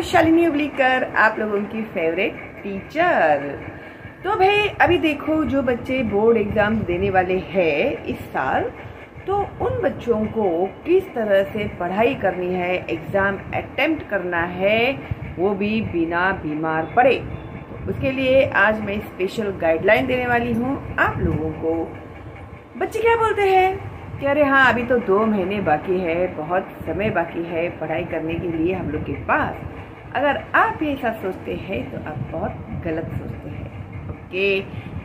शालिनी उबलीकर, आप लोगों की फेवरेट टीचर। तो भाई अभी देखो, जो बच्चे बोर्ड एग्जाम देने वाले हैं इस साल, तो उन बच्चों को किस तरह से पढ़ाई करनी है, एग्ज़ाम अटेम्प्ट करना है, वो भी बिना बीमार पड़े। तो उसके लिए आज मैं स्पेशल गाइडलाइन देने वाली हूँ आप लोगों को। बच्चे क्या बोलते हैं कि अरे हाँ, अभी तो 2 महीने बाकी है, बहुत समय बाकी है पढ़ाई करने के लिए हम लोग के पास। अगर आप ये ऐसा सोचते हैं तो आप बहुत गलत सोचते हैं। ओके,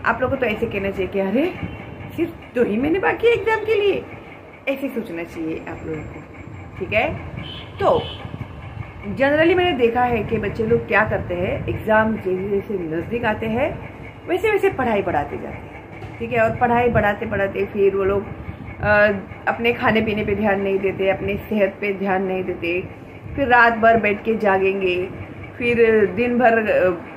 आप लोगों को तो ऐसे कहना चाहिए कि अरे सिर्फ 2 ही महीने बाकी है एग्जाम के लिए, ऐसे सोचना चाहिए आप लोगों को। ठीक है, तो जनरली मैंने देखा है कि बच्चे लोग क्या करते हैं, एग्जाम जैसे जैसे नज़दीक आते हैं वैसे वैसे पढ़ाई बढ़ाते जाते हैं। ठीक है, और पढ़ाई बढ़ाते बढ़ाते फिर वो लोग अपने खाने पीने पे ध्यान नहीं देते, अपने सेहत पे ध्यान नहीं देते, फिर रात भर बैठ के जागेंगे, फिर दिन भर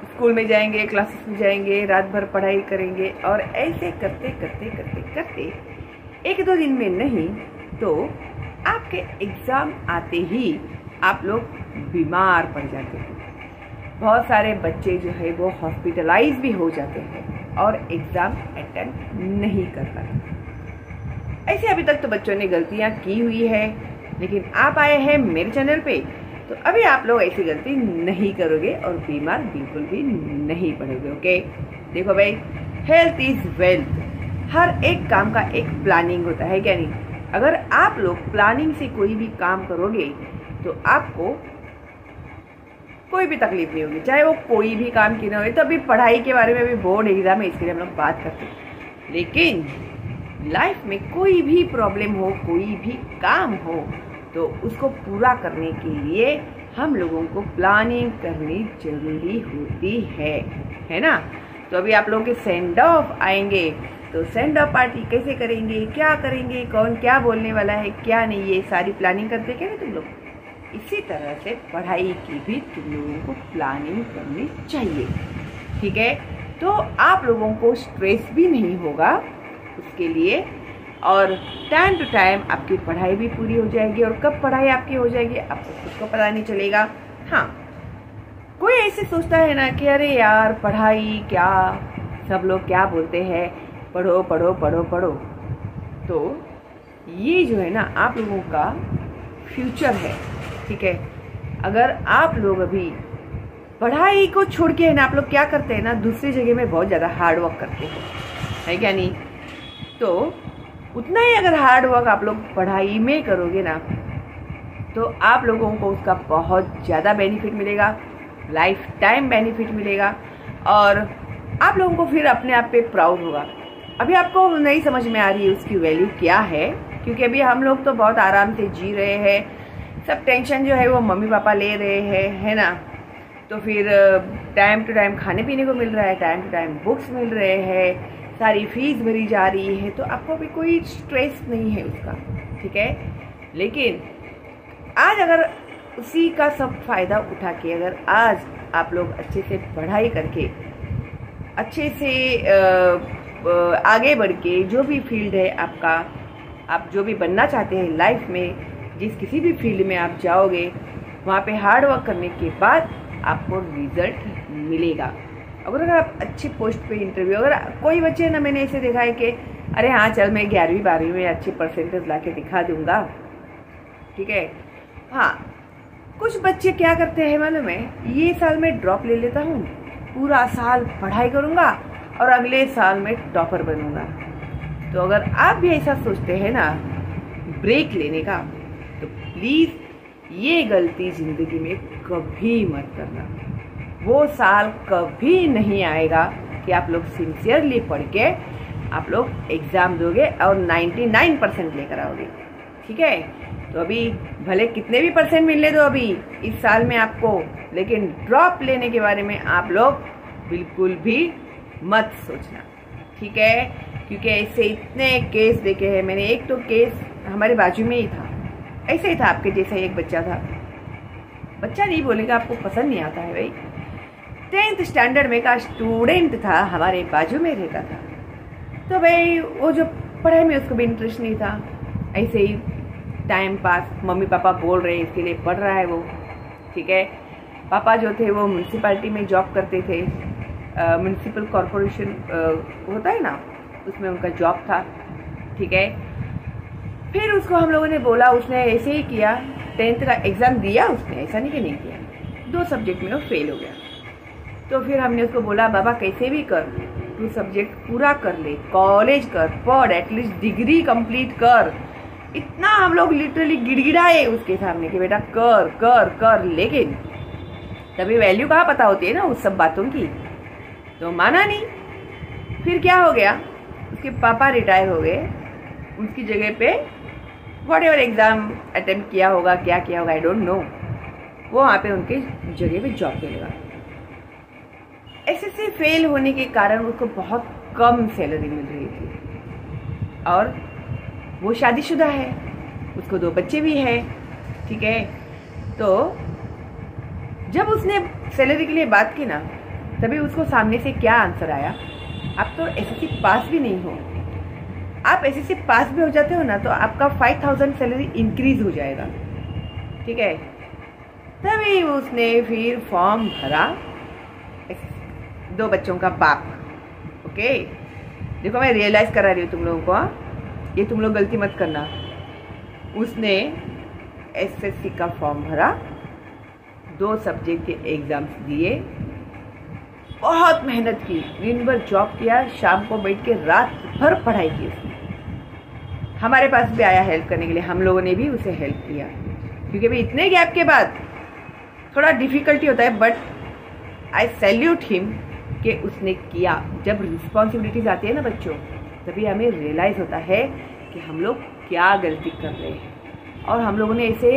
स्कूल में जाएंगे, क्लासेस में जाएंगे, रात भर पढ़ाई करेंगे, और ऐसे करते करते करते करते 1-2 दिन में नहीं तो आपके एग्ज़ाम आते ही आप लोग बीमार पड़ जाते हैं। बहुत सारे बच्चे जो है वो हॉस्पिटलाइज भी हो जाते हैं और एग्ज़ाम अटेम्प्ट नहीं कर पाते। ऐसे अभी तक तो बच्चों ने गलतियां की हुई है, लेकिन आप आए हैं मेरे चैनल पे तो अभी आप लोग ऐसी गलती नहीं करोगे और बीमार बिल्कुल भी नहीं पड़ोगे। ओके, देखो भाई, हेल्थ इज वेल्थ। हर एक काम का एक प्लानिंग होता है, क्या नहीं? अगर आप लोग प्लानिंग से कोई भी काम करोगे तो आपको कोई भी तकलीफ नहीं होगी, चाहे वो कोई भी काम क्यों ना हो। तो अभी पढ़ाई के बारे में भी बोर्ड एग्जाम है, इसके लिए हम लोग बात करते हैं, लेकिन लाइफ में कोई भी प्रॉब्लम हो, कोई भी काम हो, तो उसको पूरा करने के लिए हम लोगों को प्लानिंग करनी जरूरी होती है ना। तो अभी आप लोगों के सेंड ऑफ आएंगे, तो सेंड ऑफ पार्टी कैसे करेंगे, क्या करेंगे, कौन क्या बोलने वाला है, क्या नहीं, ये सारी प्लानिंग करते क्या नहीं तुम लोग। इसी तरह से पढ़ाई की भी तुम लोगों को प्लानिंग करनी चाहिए। ठीक है, तो आप लोगों को स्ट्रेस भी नहीं होगा उसके लिए, और टाइम टू टाइम आपकी पढ़ाई भी पूरी हो जाएगी। और कब पढ़ाई आपकी हो जाएगी आपको खुद को पता नहीं चलेगा। हाँ, कोई ऐसे सोचता है ना कि अरे यार पढ़ाई क्या, सब लोग क्या बोलते हैं, पढ़ो पढ़ो पढ़ो पढ़ो। तो ये जो है ना आप लोगों का फ्यूचर है। ठीक है, अगर आप लोग अभी पढ़ाई को छोड़ के है ना, आप लोग क्या करते हैं ना, दूसरी जगह में बहुत ज़्यादा हार्ड वर्क करते हैं, है क्या नहीं? तो उतना ही अगर हार्ड वर्क आप लोग पढ़ाई में करोगे ना, तो आप लोगों को उसका बहुत ज़्यादा बेनिफिट मिलेगा, लाइफ टाइम बेनिफिट मिलेगा, और आप लोगों को फिर अपने आप पे प्राउड होगा। अभी आपको नहीं समझ में आ रही है उसकी वैल्यू क्या है, क्योंकि अभी हम लोग तो बहुत आराम से जी रहे हैं, सब टेंशन जो है वो मम्मी पापा ले रहे हैं, है ना। तो फिर टाइम टू टाइम खाने पीने को मिल रहा है, टाइम टू टाइम बुक्स मिल रहे हैं, सारी फीस भरी जा रही है, तो आपको भी कोई स्ट्रेस नहीं है उसका। ठीक है, लेकिन आज अगर उसी का सब फायदा उठा के अगर आज आप लोग अच्छे से पढ़ाई करके अच्छे से आगे बढ़ के जो भी फील्ड है आपका, आप जो भी बनना चाहते हैं लाइफ में, जिस किसी भी फील्ड में आप जाओगे, वहाँ पे हार्ड वर्क करने के बाद आपको रिजल्ट मिलेगा। अगर आप अच्छी पोस्ट पे इंटरव्यू, अगर कोई बच्चे ना, मैंने ऐसे देखा है कि अरे हाँ चल मैं 11वीं 12वीं में अच्छी परसेंटेज ला के दिखा दूंगा। ठीक है, हाँ, कुछ बच्चे क्या करते हैं मालूम है, ये साल में ड्रॉप ले लेता हूँ, पूरा साल पढ़ाई करूँगा और अगले साल में टॉपर बनूंगा। तो अगर आप भी ऐसा सोचते हैं ना ब्रेक लेने का, तो प्लीज़ ये गलती ज़िंदगी में कभी मत करना। वो साल कभी नहीं आएगा कि आप लोग सिंसियरली पढ़ के आप लोग एग्ज़ाम दोगे और 99% लेकर आओगे। ठीक है, तो अभी भले कितने भी परसेंट मिलने दो अभी इस साल में आपको, लेकिन ड्रॉप लेने के बारे में आप लोग बिल्कुल भी मत सोचना। ठीक है, क्योंकि ऐसे इतने केस देखे हैं मैंने। एक तो केस हमारे बाजू में ही था, ऐसे ही था, आपके जैसा एक बच्चा था, बच्चा नहीं बोलेगा, आपको पसंद नहीं आता है भाई, 10th स्टैंडर्ड में का स्टूडेंट था, हमारे बाजू में रहता था। तो भाई वो जो पढ़ाई में उसको भी इंटरेस्ट नहीं था, ऐसे ही टाइम पास, मम्मी पापा बोल रहे हैं इसके लिए पढ़ रहा है वो। ठीक है, पापा जो थे वो म्यूनसिपैलिटी में जॉब करते थे, म्यूनसिपल कॉरपोरेशन होता है ना, उसमें उनका जॉब था। ठीक है, फिर उसको हम लोगों ने बोला, उसने ऐसे ही किया, 10th का एग्ज़ाम दिया उसने, ऐसा नहीं कि नहीं किया, 2 सब्जेक्ट में वो फेल हो गया। तो फिर हमने उसको बोला, बाबा कैसे भी कर, तू सब्जेक्ट पूरा कर ले, कॉलेज कर, पढ़, एटलीस्ट डिग्री कंप्लीट कर। इतना हम लोग लिटरली गिड़गिड़ाए उसके सामने कि बेटा कर कर कर, लेकिन तभी वैल्यू कहाँ पता होती है ना उस सब बातों की। तो माना नहीं। फिर क्या हो गया, उसके पापा रिटायर हो गए, उसकी जगह पे व्हाटएवर एग्जाम अटेम्प्ट किया होगा, क्या किया होगा, आई डोंट नो, वो वहाँ पे उनके जगह पे जॉब पे लगा। एसएससी फेल होने के कारण उसको बहुत कम सैलरी मिल रही थी, और वो शादीशुदा है, उसको 2 बच्चे भी हैं। ठीक है, तो जब उसने सैलरी के लिए बात की ना, तभी उसको सामने से क्या आंसर आया, आप तो एसएससी पास भी नहीं हो, आप एसएससी पास भी हो जाते हो ना तो आपका 5000 सैलरी इंक्रीज हो जाएगा। ठीक है, तभी उसने फिर फॉर्म भरा, 2 बच्चों का बाप। ओके, देखो मैं रियलाइज करा रही हूँ तुम लोगों को, ये तुम लोग गलती मत करना। उसने एसएससी का फॉर्म भरा, 2 सब्जेक्ट के एग्जाम्स दिए, बहुत मेहनत की, दिन भर जॉब किया, शाम को बैठ के रात भर पढ़ाई की उसने। हमारे पास भी आया हेल्प करने के लिए, हम लोगों ने भी उसे हेल्प किया, क्योंकि भाई इतने गैप के बाद थोड़ा डिफिकल्टी होता है, बट आई सैल्यूट हिम कि उसने किया। जब रिस्पॉन्सिबिलिटीज आती है ना बच्चों, तभी हमें रियलाइज होता है कि हम लोग क्या गलती कर रहे हैं। और हम लोगों ने ऐसे,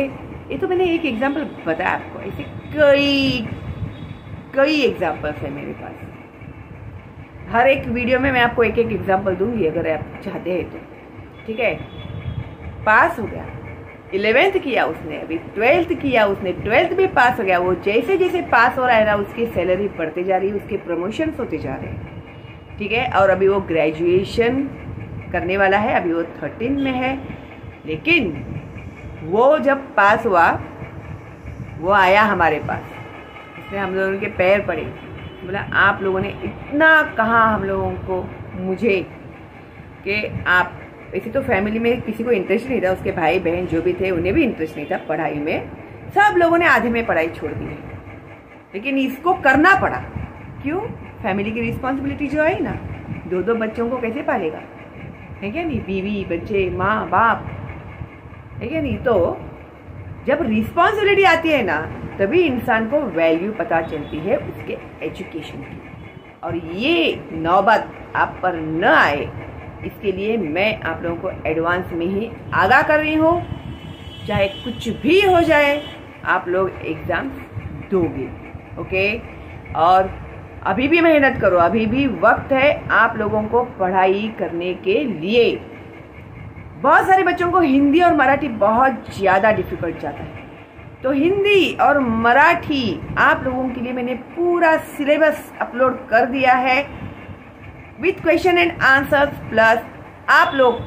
ये तो मैंने एक एग्जाम्पल बताया आपको, ऐसे कई एग्जाम्पल्स है मेरे पास। हर एक वीडियो में मैं आपको एक एग्जाम्पल दूंगी अगर आप चाहते हैं तो। ठीक है, पास हो गया, 11th किया उसने, अभी 12th किया उसने, 12th भी पास हो गया। वो जैसे जैसे पास हो रहा है ना, उसकी सैलरी बढ़ते जा रही है, उसके प्रमोशंस होते जा रहे हैं। ठीक है, और अभी वो ग्रेजुएशन करने वाला है, अभी वो 13 में है। लेकिन वो जब पास हुआ, वो आया हमारे पास, उसने हम लोगों के पैर पड़े, बोला आप लोगों ने इतना कहा हम लोगों को, मुझे, कि आप, वैसे तो फैमिली में किसी को इंटरेस्ट नहीं था, उसके भाई बहन जो भी थे उन्हें भी इंटरेस्ट नहीं था पढ़ाई में, सब लोगों ने आधे में पढ़ाई छोड़ दी है, लेकिन इसको करना पड़ा। क्यों? फैमिली की रिस्पॉन्सिबिलिटी जो है ना, 2 बच्चों को कैसे पालेगा, है क्या नहीं, बीवी बच्चे माँ बाप, है क्या नहीं। तो जब रिस्पॉन्सिबिलिटी आती है ना, तभी इंसान को वैल्यू पता चलती है उसके एजुकेशन की। और ये नौबत आप पर न आए, इसके लिए मैं आप लोगों को एडवांस में ही आगाह कर रही हूँ, चाहे कुछ भी हो जाए आप लोग एग्जाम दोगे। ओके, और अभी भी मेहनत करो, अभी भी वक्त है आप लोगों को पढ़ाई करने के लिए। बहुत सारे बच्चों को हिंदी और मराठी बहुत ज़्यादा डिफिकल्ट जाता है, तो हिंदी और मराठी आप लोगों के लिए मैंने पूरा सिलेबस अपलोड कर दिया है with question and answers, plus आप लोग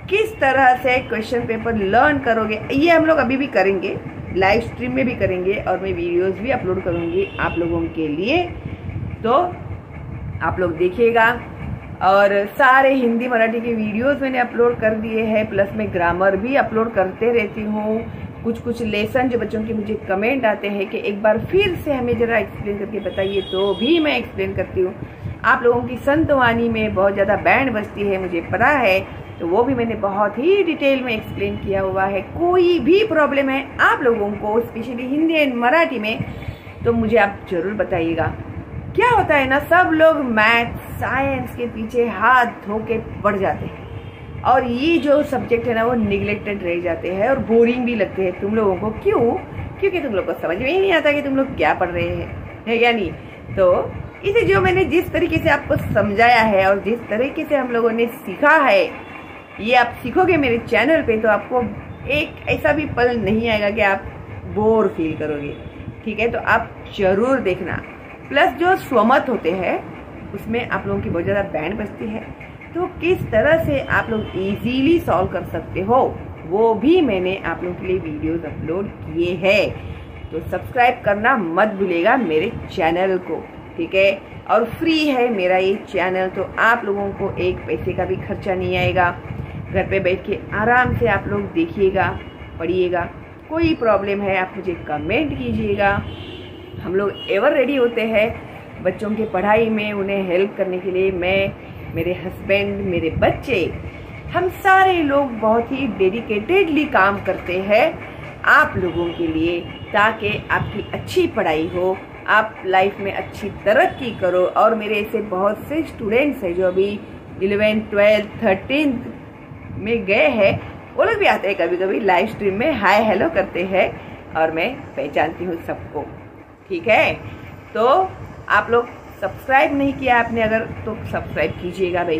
किस तरह से क्वेश्चन पेपर लर्न करोगे, ये हम लोग अभी भी करेंगे, लाइव स्ट्रीम में भी करेंगे, और मैं वीडियोस भी अपलोड करूँगी आप लोगों के लिए, तो आप लोग देखिएगा। और सारे हिंदी मराठी के वीडियोस मैंने अपलोड कर दिए हैं, प्लस मैं ग्रामर भी अपलोड करते रहती हूँ। कुछ लेसन जो बच्चों के मुझे कमेंट आते हैं कि एक बार फिर से हमें ज़रा एक्सप्लेन करके बताइए, तो भी मैं एक्सप्लेन करती हूँ। आप लोगों की संतवानी में बहुत ज़्यादा बैंड बजती है, मुझे पता है, तो वो भी मैंने बहुत ही डिटेल में एक्सप्लेन किया हुआ है। कोई भी प्रॉब्लम है आप लोगों को, स्पेशली हिंदी एंड मराठी में, तो मुझे आप जरूर बताइएगा। क्या होता है ना, सब लोग मैथ साइंस के पीछे हाथ धो के पड़ जाते हैं, और ये जो सब्जेक्ट है ना वो निगलेक्टेड रह जाते हैं और बोरिंग भी लगते हैं तुम लोगों को। क्यों? क्योंकि तुम लोग को समझ में ही नहीं आता कि तुम लोग क्या पढ़ रहे हैं, है या नहीं। तो इसे जो मैंने जिस तरीके से आपको समझाया है और जिस तरीके से हम लोगों ने सीखा है, ये आप सीखोगे मेरे चैनल पे, तो आपको एक ऐसा भी पल नहीं आएगा कि आप बोर फील करोगे। ठीक है, तो आप जरूर देखना। प्लस जो स्वमत होते हैं उसमें आप लोगों की बहुत ज़्यादा बैंड बजती है, तो किस तरह से आप लोग इजीली सॉल्व कर सकते हो, वो भी मैंने आप लोगों के लिए वीडियोस अपलोड किए हैं। तो सब्सक्राइब करना मत भूलिएगा मेरे चैनल को, ठीक है। और फ्री है मेरा ये चैनल, तो आप लोगों को एक पैसे का भी खर्चा नहीं आएगा। घर पे बैठ के आराम से आप लोग देखिएगा, पढ़िएगा। कोई प्रॉब्लम है आप मुझे कमेंट कीजिएगा। हम लोग एवर रेडी होते हैं बच्चों के पढ़ाई में, उन्हें हेल्प करने के लिए। मैं, मेरे हस्बैंड, मेरे बच्चे, हम सारे लोग बहुत ही डेडिकेटेडली काम करते हैं आप लोगों के लिए, ताकि आपकी अच्छी पढ़ाई हो, आप लाइफ में अच्छी तरक्की करो। और मेरे ऐसे बहुत से स्टूडेंट्स हैं जो अभी 11th, 12th, 13th में गए हैं, वो लोग भी आते हैं कभी कभी लाइव स्ट्रीम में, हाय हेलो करते हैं और मैं पहचानती हूँ सबको, ठीक है। तो आप लोग सब्सक्राइब नहीं किया आपने अगर, तो सब्सक्राइब कीजिएगा भाई,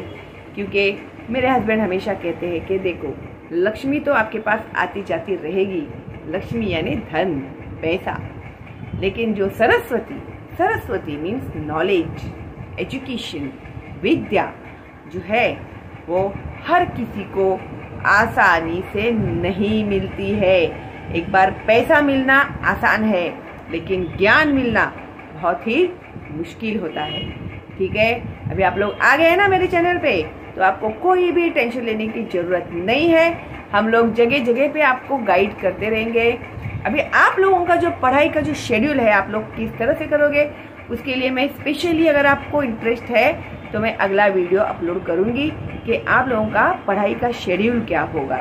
क्योंकि मेरे हस्बैंड हमेशा कहते हैं कि देखो लक्ष्मी तो आपके पास आती जाती रहेगी, लक्ष्मी यानी धन, पैसा, लेकिन जो सरस्वती मीन्स नॉलेज, एजुकेशन, विद्या जो है वो हर किसी को आसानी से नहीं मिलती है। एक बार पैसा मिलना आसान है, लेकिन ज्ञान मिलना बहुत ही मुश्किल होता है, ठीक है। अभी आप लोग आ गए हैं ना मेरे चैनल पे, तो आपको कोई भी टेंशन लेने की जरूरत नहीं है। हम लोग जगह जगह पे आपको गाइड करते रहेंगे। अभी आप लोगों का जो पढ़ाई का जो शेड्यूल है, आप लोग किस तरह से करोगे, उसके लिए मैं स्पेशली, अगर आपको इंटरेस्ट है तो मैं अगला वीडियो अपलोड करूंगी कि आप लोगों का पढ़ाई का शेड्यूल क्या होगा,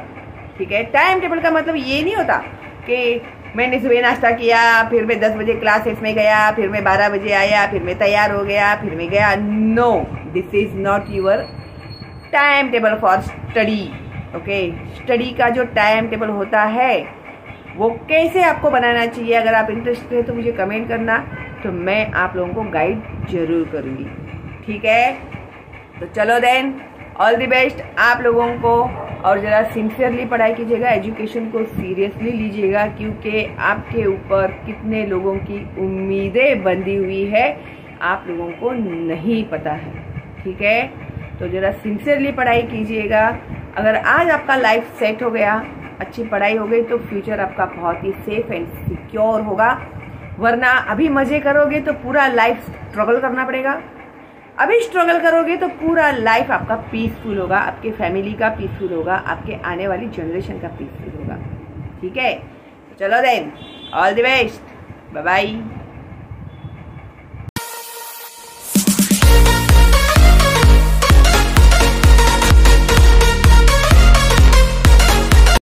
ठीक है। टाइम टेबल का मतलब ये नहीं होता कि मैंने सुबह नाश्ता किया, फिर मैं 10 बजे क्लासेस में गया, फिर मैं 12 बजे आया, फिर मैं तैयार हो गया, फिर मैं गया। No, this is not your time table for study, okay. Study का जो टाइम टेबल होता है वो कैसे आपको बनाना चाहिए, अगर आप इंटरेस्टेड है तो मुझे कमेंट करना, तो मैं आप लोगों को गाइड जरूर करूँगी, ठीक है। तो चलो देन, ऑल द बेस्ट आप लोगों को। और ज़रा सिंसियरली पढ़ाई कीजिएगा, एजुकेशन को सीरियसली लीजिएगा, क्योंकि आपके ऊपर कितने लोगों की उम्मीदें बंधी हुई है आप लोगों को नहीं पता है, ठीक है। तो ज़रा सिंसियरली पढ़ाई कीजिएगा। अगर आज आपका लाइफ सेट हो गया, अच्छी पढ़ाई हो गई, तो फ्यूचर आपका बहुत ही सेफ एंड सिक्योर होगा। वरना अभी मज़े करोगे तो पूरा लाइफ स्ट्रगल करना पड़ेगा, अभी स्ट्रगल करोगे तो पूरा लाइफ आपका पीसफुल होगा, आपके फैमिली का पीसफुल होगा, आपके आने वाली जनरेशन का पीसफुल होगा, ठीक है। चलो then, all the best, bye bye.